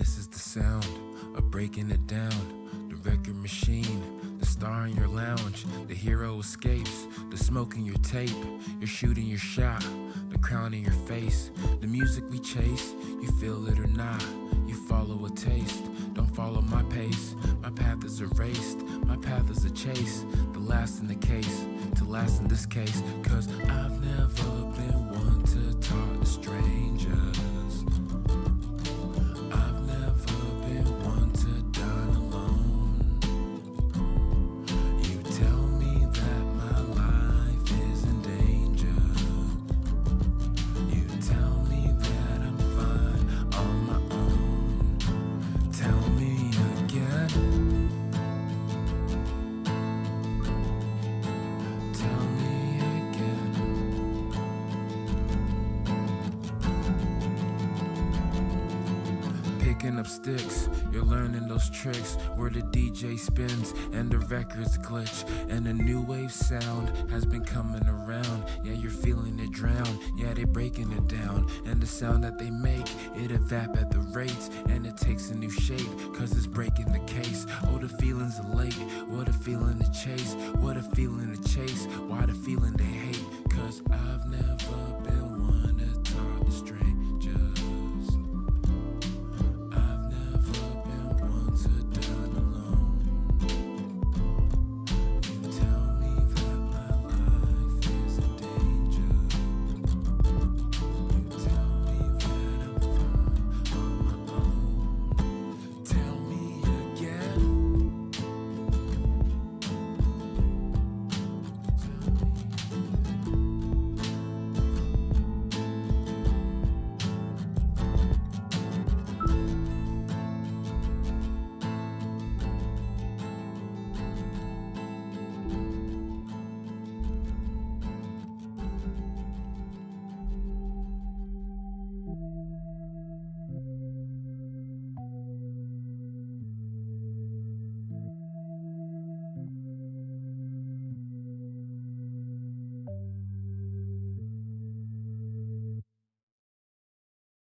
This is the sound of breaking it down. The record machine, the star in your lounge. The hero escapes, the smoke in your tape. You're shooting your shot, the crown in your face. The music we chase, you feel it or not. You follow a taste, don't follow my pace. My path is erased, my path is a chase. The last in the case, to last in this case. Cause I've never been one to talk to strangers. I've never been one to dine alone. You tell me that my life is in danger. You tell me that I'm fine on my own. Tell me again. Tell me again. Picking up sticks, you're learning those tricks where the DJ spins and the records glitch, and a new wave sound has been coming around. Yeah, you're feeling it drown, yeah, they breaking it down, and the sound that they make, it evap at the rates, and it takes a new shape, cause it's breaking the case. Oh, the feeling's elate, what a feeling to chase, what a feeling to chase, why the feeling they hate, cause I've never